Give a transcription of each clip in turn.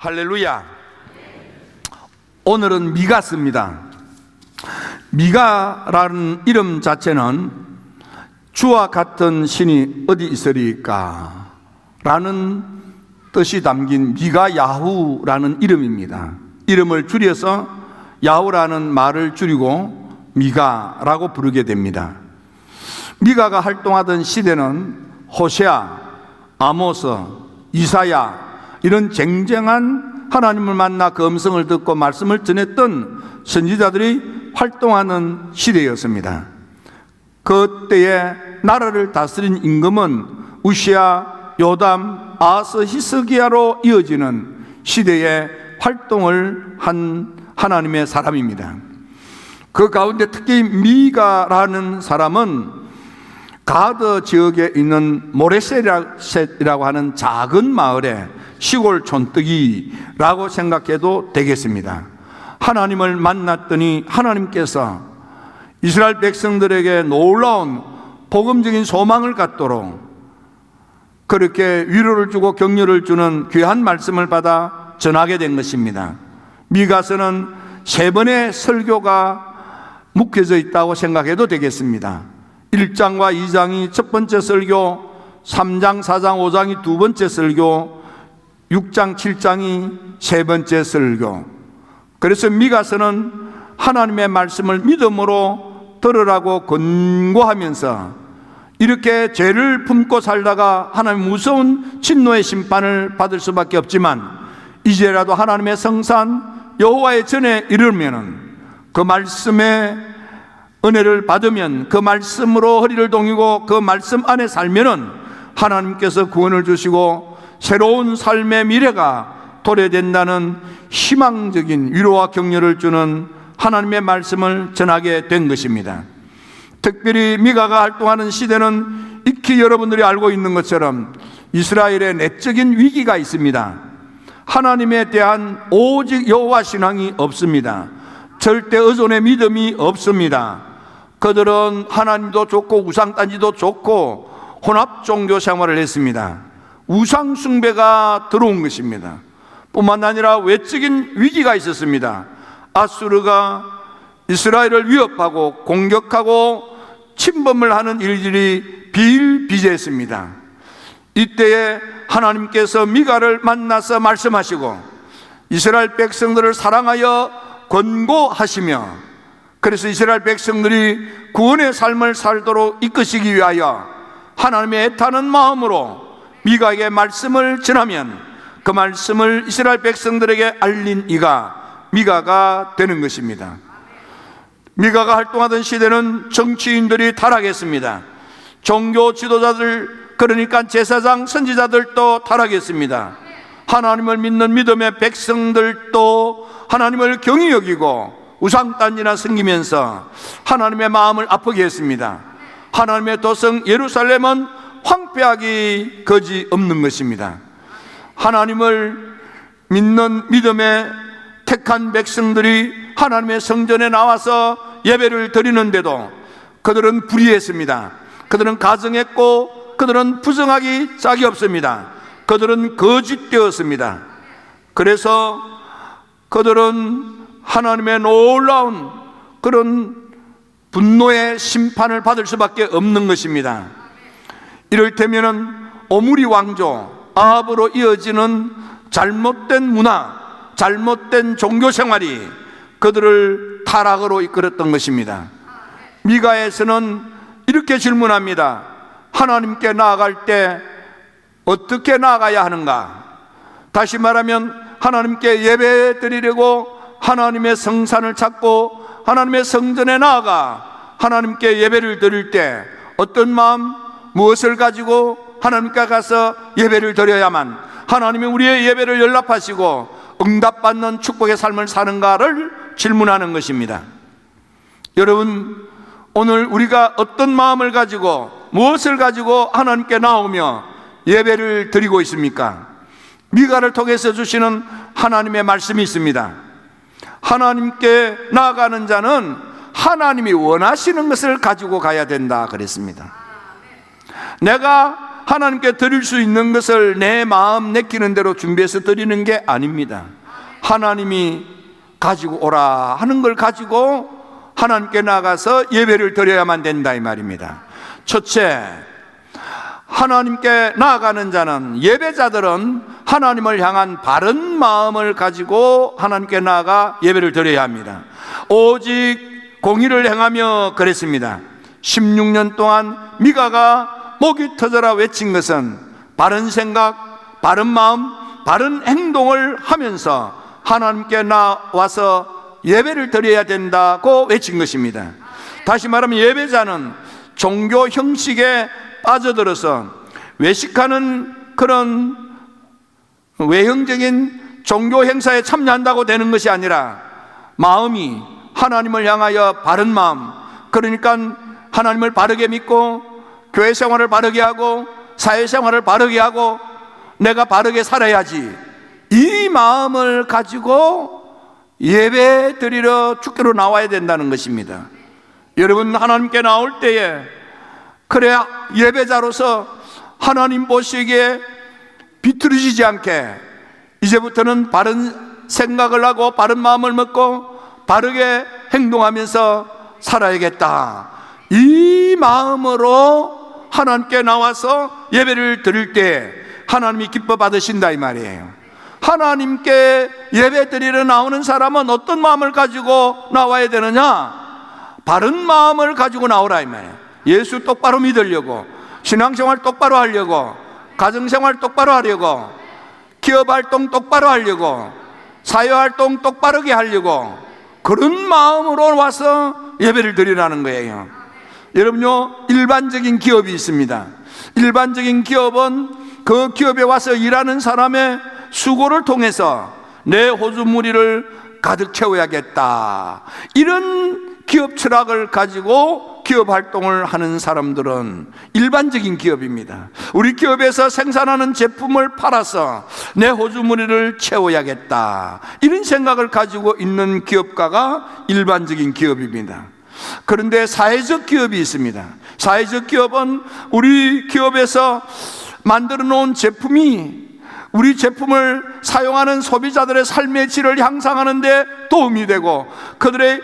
할렐루야. 오늘은 미가스입니다. 미가라는 이름 자체는 주와 같은 신이 어디 있으리까 라는 뜻이 담긴 미가 야후라는 이름입니다. 이름을 줄여서 야후라는 말을 줄이고 미가라고 부르게 됩니다. 미가가 활동하던 시대는 호세아, 아모스, 이사야 이런 쟁쟁한 하나님을 만나 그 음성을 듣고 말씀을 전했던 선지자들이 활동하는 시대였습니다. 그때에 나라를 다스린 임금은 우시야, 요담, 아하스, 히스기야로 이어지는 시대에 활동을 한 하나님의 사람입니다. 그 가운데 특히 미가라는 사람은 가드 지역에 있는 모레셋이라고 하는 작은 마을의 시골 촌뜨기라고 생각해도 되겠습니다. 하나님을 만났더니 하나님께서 이스라엘 백성들에게 놀라운 복음적인 소망을 갖도록 그렇게 위로를 주고 격려를 주는 귀한 말씀을 받아 전하게 된 것입니다. 미가서는 3번의 설교가 묵혀져 있다고 생각해도 되겠습니다. 1장과 2장이 첫 번째 설교, 3장, 4장, 5장이 두 번째 설교, 6장, 7장이 세 번째 설교. 그래서 미가서는 하나님의 말씀을 믿음으로 들으라고 권고하면서 이렇게 죄를 품고 살다가 하나님 무서운 진노의 심판을 받을 수밖에 없지만 이제라도 하나님의 성산 여호와의 전에 이르면은 그 말씀의 은혜를 받으면 그 말씀으로 허리를 동이고 그 말씀 안에 살면은 하나님께서 구원을 주시고 새로운 삶의 미래가 도래된다는 희망적인 위로와 격려를 주는 하나님의 말씀을 전하게 된 것입니다. 특별히 미가가 활동하는 시대는 익히 여러분들이 알고 있는 것처럼 이스라엘의 내적인 위기가 있습니다. 하나님에 대한 오직 여호와 신앙이 없습니다. 절대 의존의 믿음이 없습니다. 그들은 하나님도 좋고 우상단지도 좋고 혼합 종교 생활을 했습니다. 우상 숭배가 들어온 것입니다. 뿐만 아니라 외적인 위기가 있었습니다. 아수르가 이스라엘을 위협하고 공격하고 침범을 하는 일들이 비일비재했습니다. 이때에 하나님께서 미가를 만나서 말씀하시고 이스라엘 백성들을 사랑하여 권고하시며 그래서 이스라엘 백성들이 구원의 삶을 살도록 이끄시기 위하여 하나님의 애타는 마음으로 미가에게 말씀을 전하면 그 말씀을 이스라엘 백성들에게 알린 이가 미가가 되는 것입니다. 미가가 활동하던 시대는 정치인들이 타락했습니다. 종교 지도자들, 그러니까 제사장, 선지자들도 타락했습니다. 하나님을 믿는 믿음의 백성들도 하나님을 경히 여기고 우상단지나 섬기면서 하나님의 마음을 아프게 했습니다. 하나님의 도성 예루살렘은 황폐하기 거지없는 것입니다. 하나님을 믿는 믿음의 택한 백성들이 하나님의 성전에 나와서 예배를 드리는데도 그들은 불의했습니다. 그들은 가증했고 그들은 부정하기 짝이 없습니다. 그들은 거짓되었습니다. 그래서 그들은 하나님의 놀라운 그런 분노의 심판을 받을 수밖에 없는 것입니다. 이를테면은 오므리 왕조 아합으로 이어지는 잘못된 문화, 잘못된 종교 생활이 그들을 타락으로 이끌었던 것입니다. 미가에서는 이렇게 질문합니다. 하나님께 나아갈 때 어떻게 나아가야 하는가? 다시 말하면 하나님께 예배 드리려고 하나님의 성산을 찾고 하나님의 성전에 나아가 하나님께 예배를 드릴 때 어떤 마음, 무엇을 가지고 하나님께 가서 예배를 드려야만 하나님이 우리의 예배를 연락하시고 응답받는 축복의 삶을 사는가를 질문하는 것입니다. 여러분, 오늘 우리가 어떤 마음을 가지고 무엇을 가지고 하나님께 나오며 예배를 드리고 있습니까? 미가를 통해서 주시는 하나님의 말씀이 있습니다. 하나님께 나아가는 자는 하나님이 원하시는 것을 가지고 가야 된다 그랬습니다. 내가 하나님께 드릴 수 있는 것을 내 마음 내키는 대로 준비해서 드리는 게 아닙니다. 하나님이 가지고 오라 하는 걸 가지고 하나님께 나가서 예배를 드려야만 된다 이 말입니다. 첫째, 하나님께 나아가는 자는, 예배자들은 하나님을 향한 바른 마음을 가지고 하나님께 나아가 예배를 드려야 합니다. 오직 공의를 행하며 그랬습니다. 16년 동안 미가가 목이 터져라 외친 것은 바른 생각, 바른 마음, 바른 행동을 하면서 하나님께 나와서 예배를 드려야 된다고 외친 것입니다. 다시 말하면 예배자는 종교 형식에 빠져들어서 외식하는 그런 외형적인 종교 행사에 참여한다고 되는 것이 아니라 마음이 하나님을 향하여 바른 마음, 그러니까 하나님을 바르게 믿고 교회 생활을 바르게 하고 사회생활을 바르게 하고 내가 바르게 살아야지, 이 마음을 가지고 예배 드리러 주께로 나와야 된다는 것입니다. 여러분, 하나님께 나올 때에 그래야 예배자로서 하나님 보시기에 비틀어지지 않게 이제부터는 바른 생각을 하고 바른 마음을 먹고 바르게 행동하면서 살아야겠다, 이 마음으로 하나님께 나와서 예배를 드릴 때 하나님이 기뻐 받으신다 이 말이에요. 하나님께 예배 드리러 나오는 사람은 어떤 마음을 가지고 나와야 되느냐? 바른 마음을 가지고 나오라 이 말이에요. 예수 똑바로 믿으려고, 신앙생활 똑바로 하려고, 가정생활 똑바로 하려고, 기업활동 똑바로 하려고, 사회활동 똑바르게 하려고, 그런 마음으로 와서 예배를 드리라는 거예요. 여러분요, 일반적인 기업이 있습니다. 일반적인 기업은 그 기업에 와서 일하는 사람의 수고를 통해서 내 호주머니를 가득 채워야겠다, 이런 기업 철학을 가지고 기업 활동을 하는 사람들은 일반적인 기업입니다. 우리 기업에서 생산하는 제품을 팔아서 내 호주머니를 채워야겠다, 이런 생각을 가지고 있는 기업가가 일반적인 기업입니다. 그런데 사회적 기업이 있습니다. 사회적 기업은 우리 기업에서 만들어 놓은 제품이 우리 제품을 사용하는 소비자들의 삶의 질을 향상하는 데 도움이 되고 그들의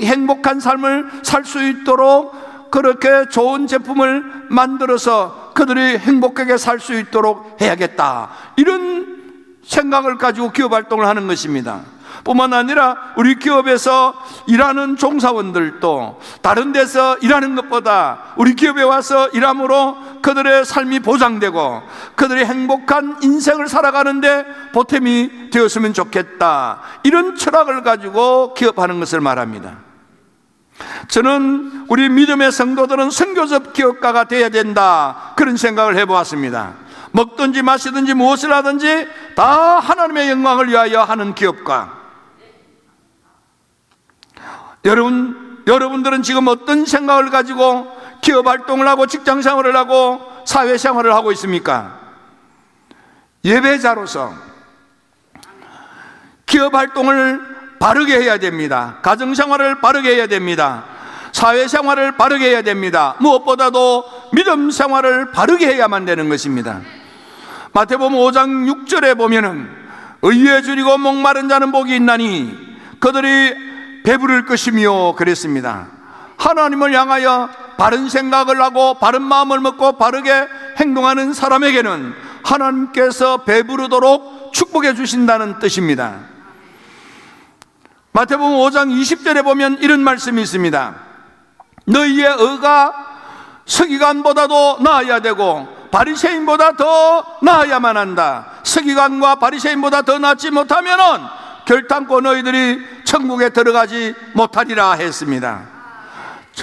행복한 삶을 살 수 있도록 그렇게 좋은 제품을 만들어서 그들이 행복하게 살 수 있도록 해야겠다, 이런 생각을 가지고 기업 활동을 하는 것입니다. 뿐만 아니라 우리 기업에서 일하는 종사원들도 다른 데서 일하는 것보다 우리 기업에 와서 일함으로 그들의 삶이 보장되고 그들이 행복한 인생을 살아가는데 보탬이 되었으면 좋겠다, 이런 철학을 가지고 기업하는 것을 말합니다. 저는 우리 믿음의 성도들은 선교적 기업가가 되어야 된다, 그런 생각을 해보았습니다. 먹든지 마시든지 무엇을 하든지 다 하나님의 영광을 위하여 하는 기업가. 여러분들은 지금 어떤 생각을 가지고 기업 활동을 하고 직장 생활을 하고 사회 생활을 하고 있습니까? 예배자로서 기업 활동을 바르게 해야 됩니다. 가정 생활을 바르게 해야 됩니다. 사회 생활을 바르게 해야 됩니다. 무엇보다도 믿음 생활을 바르게 해야만 되는 것입니다. 마태복음 5장 6절에 보면은 의에 줄이고 목마른 자는 복이 있나니 그들이 배부를 것이며 그랬습니다. 하나님을 향하여 바른 생각을 하고 바른 마음을 먹고 바르게 행동하는 사람에게는 하나님께서 배부르도록 축복해 주신다는 뜻입니다. 마태복음 5장 20절에 보면 이런 말씀이 있습니다. 너희의 의가 서기관보다도 나아야 되고 바리새인보다 더 나아야만 한다. 서기관과 바리새인보다 더 낫지 못하면은 결단코 너희들이 천국에 들어가지 못하리라 했습니다.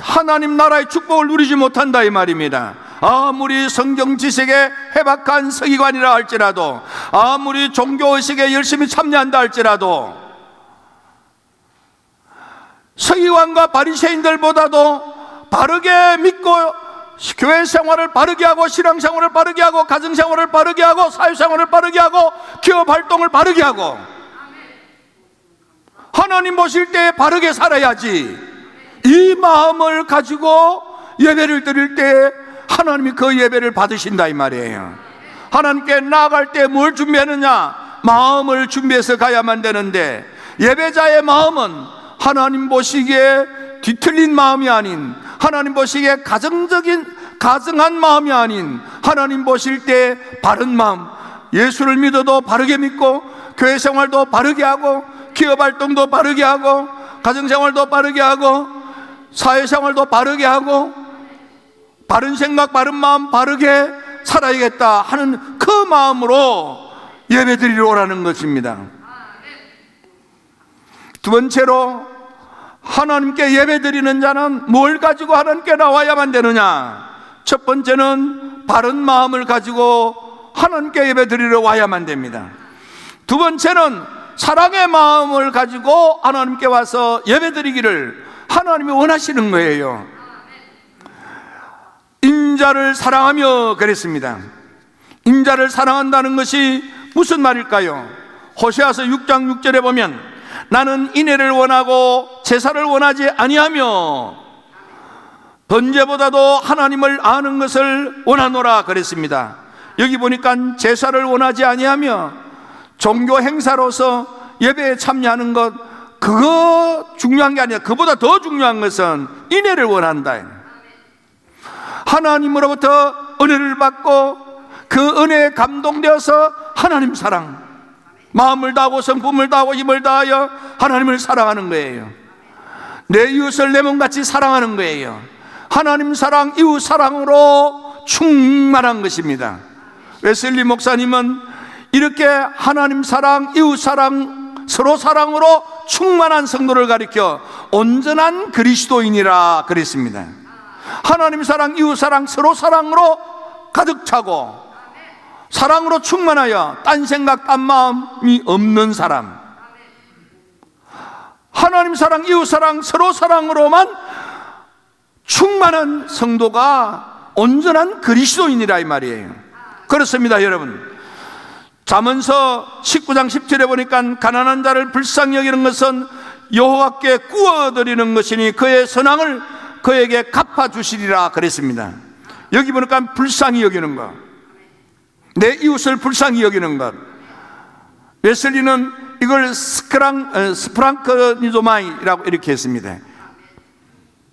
하나님 나라의 축복을 누리지 못한다 이 말입니다. 아무리 성경 지식에 해박한 서기관이라 할지라도, 아무리 종교의식에 열심히 참여한다 할지라도 서기관과 바리새인들보다도 바르게 믿고 교회 생활을 바르게 하고 신앙생활을 바르게 하고 가정생활을 바르게 하고 사회생활을 바르게 하고 기업 활동을 바르게 하고 하나님 보실 때 바르게 살아야지, 이 마음을 가지고 예배를 드릴 때 하나님이 그 예배를 받으신다 이 말이에요. 하나님께 나아갈 때 뭘 준비하느냐? 마음을 준비해서 가야만 되는데, 예배자의 마음은 하나님 보시기에 뒤틀린 마음이 아닌, 하나님 보시기에 가증한 마음이 아닌, 하나님 보실 때 바른 마음, 예수를 믿어도 바르게 믿고, 교회 생활도 바르게 하고, 기업 활동도 바르게 하고, 가정 생활도 바르게 하고, 사회 생활도 바르게 하고, 바른 생각, 바른 마음, 바르게 살아야겠다 하는 그 마음으로 예배드리러 오라는 것입니다. 두 번째로, 하나님께 예배드리는 자는 뭘 가지고 하나님께 나와야만 되느냐? 첫 번째는 바른 마음을 가지고 하나님께 예배드리러 와야만 됩니다. 두 번째는 사랑의 마음을 가지고 하나님께 와서 예배드리기를 하나님이 원하시는 거예요. 인자를 사랑하며 그랬습니다. 인자를 사랑한다는 것이 무슨 말일까요? 호세아서 6장 6절에 보면 나는 인애를 원하고 제사를 원하지 아니하며 번제보다도 하나님을 아는 것을 원하노라 그랬습니다. 여기 보니까 제사를 원하지 아니하며 종교 행사로서 예배에 참여하는 것, 그거 중요한 게 아니라 그보다 더 중요한 것은 인애를 원한다. 하나님으로부터 은혜를 받고 그 은혜에 감동되어서 하나님 사랑, 마음을 다하고 성품을 다하고 힘을 다하여 하나님을 사랑하는 거예요. 내 이웃을 내 몸같이 사랑하는 거예요. 하나님 사랑, 이웃 사랑으로 충만한 것입니다. 웨슬리 목사님은 이렇게 하나님 사랑, 이웃 사랑, 서로 사랑으로 충만한 성도를 가리켜 온전한 그리스도인이라 그랬습니다. 하나님 사랑, 이웃 사랑, 서로 사랑으로 가득 차고 사랑으로 충만하여 딴 생각, 딴 마음이 없는 사람, 하나님 사랑, 이웃 사랑, 서로 사랑으로만 충만한 성도가 온전한 그리스도인이라 이 말이에요. 그렇습니다, 여러분. 잠언서 19장 10절에 보니까 가난한 자를 불쌍히 여기는 것은 여호와께 구워드리는 것이니 그의 선앙을 그에게 갚아주시리라 그랬습니다. 여기 보니까 불쌍히 여기는 것, 내 이웃을 불쌍히 여기는 것. 웨슬리는 이걸 스프랑크니조마이라고 이렇게 했습니다.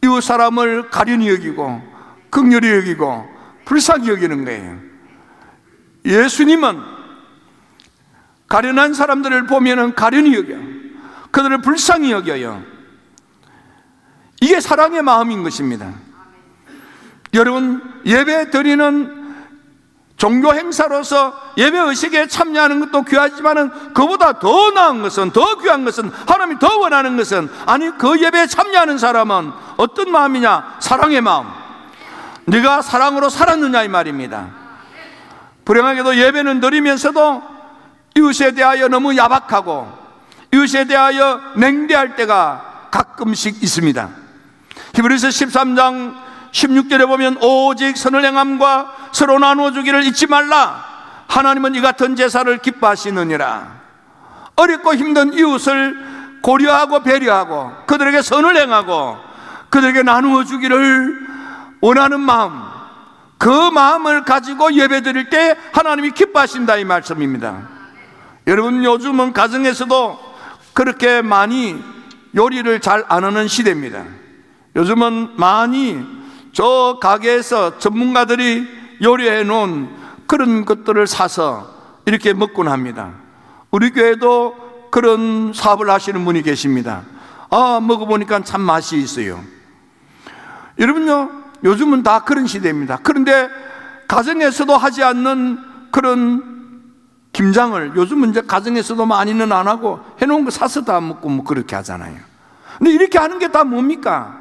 이웃 사람을 가련히 여기고 긍휼히 여기고 불쌍히 여기는 거예요. 예수님은 가련한 사람들을 보면은 가련히 여겨, 그들을 불쌍히 여겨요. 이게 사랑의 마음인 것입니다. 여러분, 예배 드리는 종교 행사로서 예배 의식에 참여하는 것도 귀하지만은 그보다 더 나은 것은, 더 귀한 것은, 하나님이 더 원하는 것은, 아니 그 예배에 참여하는 사람은 어떤 마음이냐? 사랑의 마음. 네가 사랑으로 살았느냐 이 말입니다. 불행하게도 예배는 드리면서도 이웃에 대하여 너무 야박하고 이웃에 대하여 냉대할 때가 가끔씩 있습니다. 히브리서 13장 16절에 보면 오직 선을 행함과 서로 나누어주기를 잊지 말라. 하나님은 이 같은 제사를 기뻐하시느니라. 어렵고 힘든 이웃을 고려하고 배려하고 그들에게 선을 행하고 그들에게 나누어주기를 원하는 마음, 그 마음을 가지고 예배드릴 때 하나님이 기뻐하신다 이 말씀입니다. 여러분, 요즘은 가정에서도 그렇게 많이 요리를 잘 안 하는 시대입니다. 요즘은 많이 저 가게에서 전문가들이 요리해 놓은 그런 것들을 사서 이렇게 먹곤 합니다. 우리 교회도 그런 사업을 하시는 분이 계십니다. 먹어보니까 참 맛이 있어요. 여러분요, 요즘은 다 그런 시대입니다. 그런데 가정에서도 하지 않는 그런 김장을 요즘은 이제 가정에서도 많이는 안 하고 해놓은 거 사서 다 먹고 뭐 그렇게 하잖아요. 근데 이렇게 하는 게 다 뭡니까?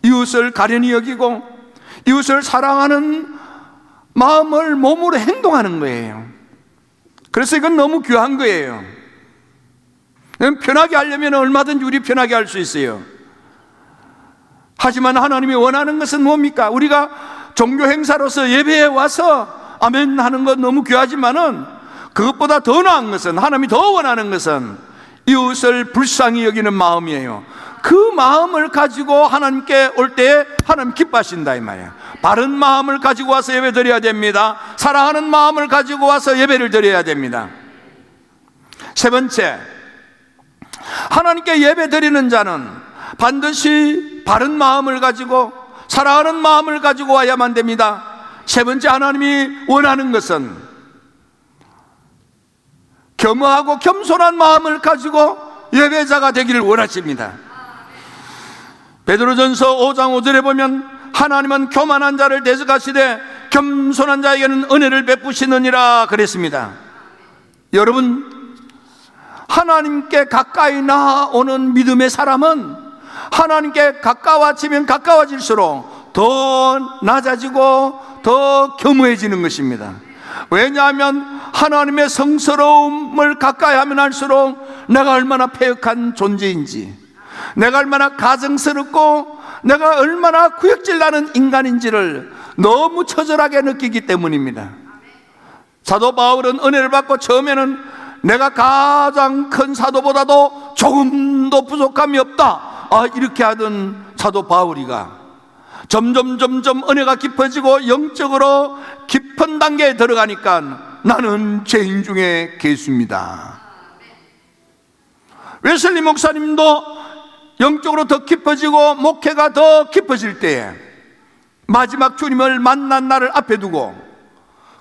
이웃을 가련히 여기고 이웃을 사랑하는 마음을 몸으로 행동하는 거예요. 그래서 이건 너무 귀한 거예요. 편하게 하려면 얼마든지 우리 편하게 할 수 있어요. 하지만 하나님이 원하는 것은 뭡니까? 우리가 종교 행사로서 예배에 와서 아멘 하는 건 너무 귀하지만은 그것보다 더 나은 것은, 하나님이 더 원하는 것은 이웃을 불쌍히 여기는 마음이에요. 그 마음을 가지고 하나님께 올 때 하나님 기뻐하신다 이 말이에요. 바른 마음을 가지고 와서 예배 드려야 됩니다. 사랑하는 마음을 가지고 와서 예배를 드려야 됩니다. 세 번째, 하나님께 예배 드리는 자는 반드시 바른 마음을 가지고 사랑하는 마음을 가지고 와야만 됩니다. 세 번째, 하나님이 원하는 것은 겸허하고 겸손한 마음을 가지고 예배자가 되기를 원하십니다. 베드로전서 5장 5절에 보면 하나님은 교만한 자를 대적하시되 겸손한 자에게는 은혜를 베푸시느니라 그랬습니다. 여러분, 하나님께 가까이 나아오는 믿음의 사람은 하나님께 가까워지면 가까워질수록 더 낮아지고 더 겸허해지는 것입니다. 왜냐하면 하나님의 성스러움을 가까이 하면 할수록 내가 얼마나 패역한 존재인지, 내가 얼마나 가증스럽고 내가 얼마나 구역질 나는 인간인지를 너무 처절하게 느끼기 때문입니다. 사도 바울은 은혜를 받고 처음에는 내가 가장 큰 사도보다도 조금도 부족함이 없다, 이렇게 하던 사도 바울이가 점점 은혜가 깊어지고 영적으로 깊은 단계에 들어가니까 나는 죄인 중에 괴수입니다. 웨슬리 목사님도 영적으로 더 깊어지고 목회가 더 깊어질 때에 마지막 주님을 만난 날을 앞에 두고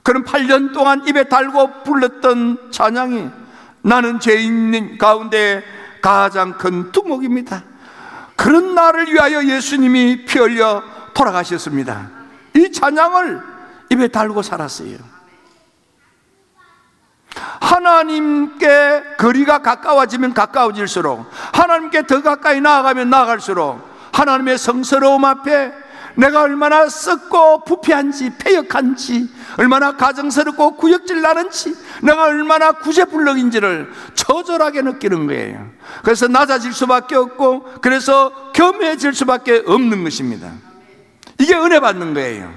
그런 8년 동안 입에 달고 불렀던 찬양이 나는 죄인 가운데 가장 큰 두목입니다. 그런 날을 위하여 예수님이 피 흘려 돌아가셨습니다. 이 찬양을 입에 달고 살았어요. 하나님께 거리가 가까워지면 가까워질수록, 하나님께 더 가까이 나아가면 나아갈수록 하나님의 성스러움 앞에 내가 얼마나 썩고 부패한지, 패역한지, 얼마나 가증스럽고 구역질 나는지, 내가 얼마나 구제불능인지를 처절하게 느끼는 거예요. 그래서 낮아질 수밖에 없고, 그래서 겸해질 수밖에 없는 것입니다. 이게 은혜 받는 거예요.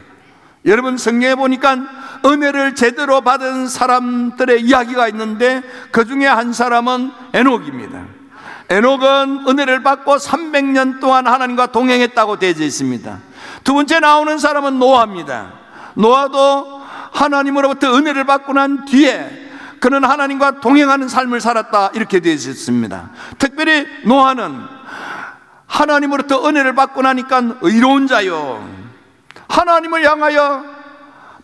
여러분, 성경에 보니까 은혜를 제대로 받은 사람들의 이야기가 있는데 그 중에 한 사람은 에녹입니다. 에녹은 은혜를 받고 300년 동안 하나님과 동행했다고 되어져 있습니다. 두 번째 나오는 사람은 노아입니다. 노아도 하나님으로부터 은혜를 받고 난 뒤에 그는 하나님과 동행하는 삶을 살았다, 이렇게 되어 있습니다. 특별히 노아는 하나님으로부터 은혜를 받고 나니까 의로운 자요, 하나님을 향하여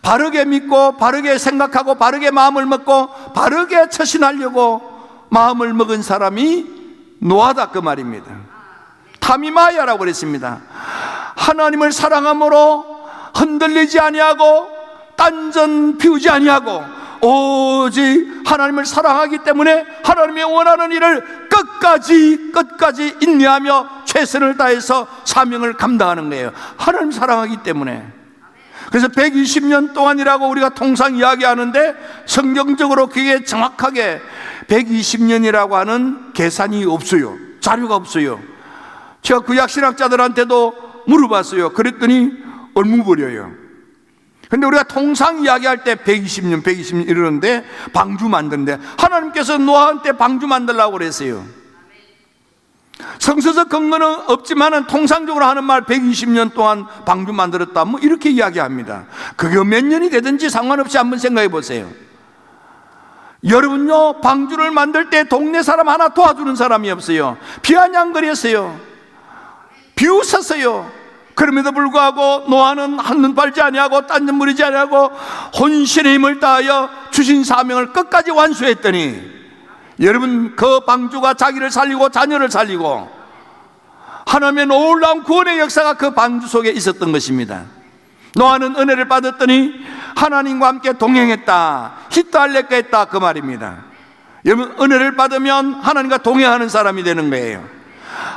바르게 믿고 바르게 생각하고 바르게 마음을 먹고 바르게 처신하려고 마음을 먹은 사람이 노아다, 그 말입니다. 타미마야라고 그랬습니다. 하나님을 사랑함으로 흔들리지 아니하고 딴전 피우지 아니하고 오직 하나님을 사랑하기 때문에 하나님의 원하는 일을 끝까지 인내하며 최선을 다해서 사명을 감당하는 거예요. 하나님 사랑하기 때문에. 그래서 120년 동안이라고 우리가 통상 이야기하는데 성경적으로 그게 정확하게 120년이라고 하는 계산이 없어요. 자료가 없어요. 제가 구약신학자들한테도 물어봤어요. 그랬더니 얼무버려요. 근데 우리가 통상 이야기할 때 120년 이러는데 방주 만드는데 하나님께서 노아한테 방주 만들라고 그랬어요. 성서적 근거는 없지만은 통상적으로 하는 말 120년 동안 방주 만들었다, 뭐 이렇게 이야기합니다. 그게 몇 년이 되든지 상관없이 한번 생각해 보세요. 여러분요, 방주를 만들 때 동네 사람 하나 도와주는 사람이 없어요. 비아냥거렸어요. 비웃었어요. 그럼에도 불구하고 노아는 한눈 팔지 아니하고 딴짓 부리지 아니하고 혼신의 힘을 다하여 주신 사명을 끝까지 완수했더니 여러분, 그 방주가 자기를 살리고 자녀를 살리고 하나님의 놀라운 구원의 역사가 그 방주 속에 있었던 것입니다. 노아는 은혜를 받았더니 하나님과 함께 동행했다, 히트할레까 했다, 그 말입니다. 여러분, 은혜를 받으면 하나님과 동행하는 사람이 되는 거예요.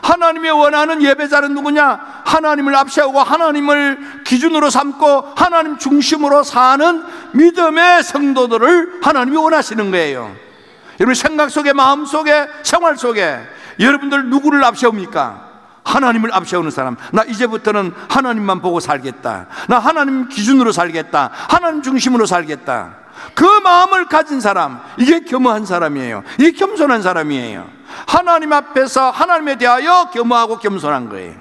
하나님이 원하는 예배자는 누구냐? 하나님을 앞세우고 하나님을 기준으로 삼고 하나님 중심으로 사는 믿음의 성도들을 하나님이 원하시는 거예요. 여러분, 생각 속에, 마음 속에, 생활 속에 여러분들 누구를 앞세웁니까? 하나님을 앞세우는 사람. 나 이제부터는 하나님만 보고 살겠다, 나 하나님 기준으로 살겠다, 하나님 중심으로 살겠다, 그 마음을 가진 사람, 이게 겸허한 사람이에요. 이게 겸손한 사람이에요. 하나님 앞에서 하나님에 대하여 겸허하고 겸손한 거예요.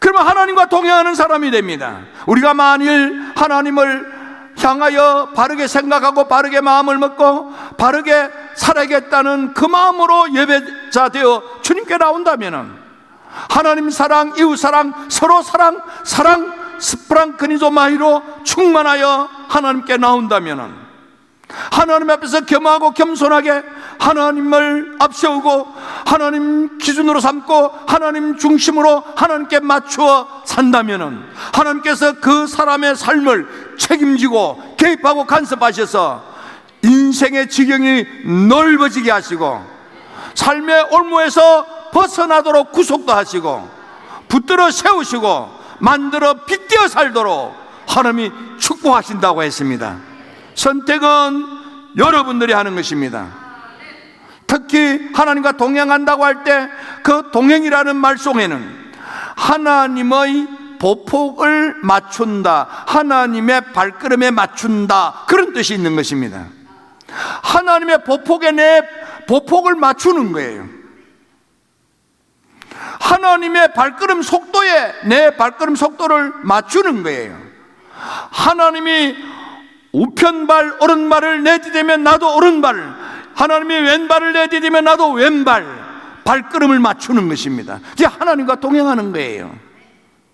그러면 하나님과 동행하는 사람이 됩니다. 우리가 만일 하나님을 향하여 바르게 생각하고 바르게 마음을 먹고 바르게 살아야겠다는 그 마음으로 예배자 되어 주님께 나온다면 하나님 사랑, 이웃 사랑, 서로 사랑, 스프랑크니조마이로 충만하여 하나님께 나온다면 하나님 앞에서 겸하고 겸손하게 하나님을 앞세우고 하나님 기준으로 삼고 하나님 중심으로 하나님께 맞추어 산다면 하나님께서 그 사람의 삶을 책임지고 개입하고 간섭하셔서 인생의 지경이 넓어지게 하시고 삶의 올무에서 벗어나도록 구속도 하시고 붙들어 세우시고 만들어 빗대어 살도록 하나님이 축복하신다고 했습니다. 선택은 여러분들이 하는 것입니다. 특히 하나님과 동행한다고 할 때 그 동행이라는 말 속에는 하나님의 보폭을 맞춘다, 하나님의 발걸음에 맞춘다, 그런 뜻이 있는 것입니다. 하나님의 보폭에 내 보폭을 맞추는 거예요. 하나님의 발걸음 속도에 내 발걸음 속도를 맞추는 거예요. 하나님이 우편발 오른발을 내디디면 나도 오른발, 하나님이 왼발을 내디디면 나도 왼발, 발걸음을 맞추는 것입니다. 이게 하나님과 동행하는 거예요.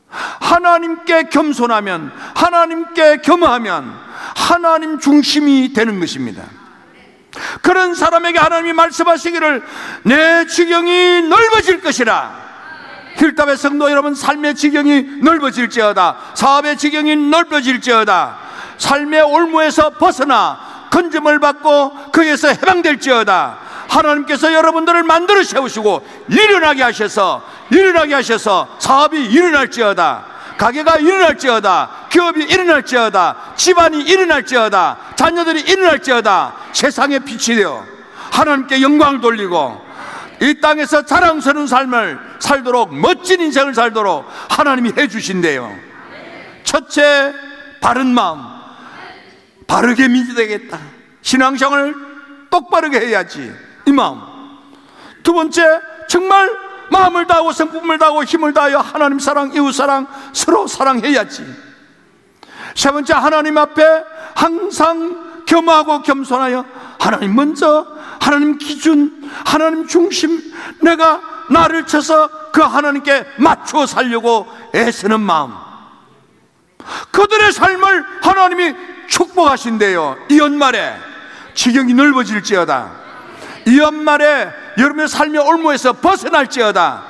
하나님께 겸손하면, 하나님께 겸하면 하나님 중심이 되는 것입니다. 그런 사람에게 하나님이 말씀하시기를 내 지경이 넓어질 것이라. 힐답의 성도 여러분, 삶의 지경이 넓어질지어다, 사업의 지경이 넓어질지어다, 삶의 올무에서 벗어나 건짐을 받고 거기에서 해방될지어다. 하나님께서 여러분들을 만들어 세우시고 일어나게 하셔서 사업이 일어날지어다, 가게가 일어날지어다, 기업이 일어날지어다, 집안이 일어날지어다, 자녀들이 일어날지어다, 세상의 빛이 되어 하나님께 영광을 돌리고 이 땅에서 자랑스러운 삶을 살도록, 멋진 인생을 살도록 하나님이 해주신대요. 첫째, 바른 마음, 바르게 믿어야겠다, 신앙생활을 똑바르게 해야지, 이 마음. 두 번째, 정말 마음을 다하고 성품을 다하고 힘을 다하여 하나님 사랑, 이웃 사랑, 서로 사랑해야지. 세 번째, 하나님 앞에 항상 겸하고 겸손하여 하나님 먼저, 하나님 기준, 하나님 중심, 내가 나를 쳐서 그 하나님께 맞추어 살려고 애쓰는 마음. 그들의 삶을 하나님이 축복하신대요. 이 연말에 지경이 넓어질지어다, 이 연말에 여러분의 삶의 올무에서 벗어날지어다,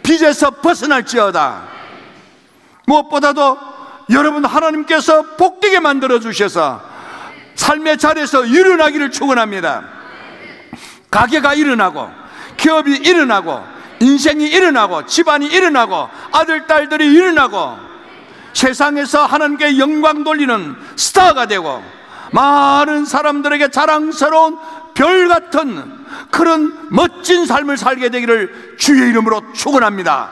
빚에서 벗어날지어다. 무엇보다도 여러분 하나님께서 복되게 만들어 주셔서 삶의 자리에서 일어나기를 축원합니다. 가게가 일어나고, 기업이 일어나고, 인생이 일어나고, 집안이 일어나고, 아들 딸들이 일어나고, 세상에서 하나님께 영광 돌리는 스타가 되고 많은 사람들에게 자랑스러운 별같은 그런 멋진 삶을 살게 되기를 주의 이름으로 축원합니다.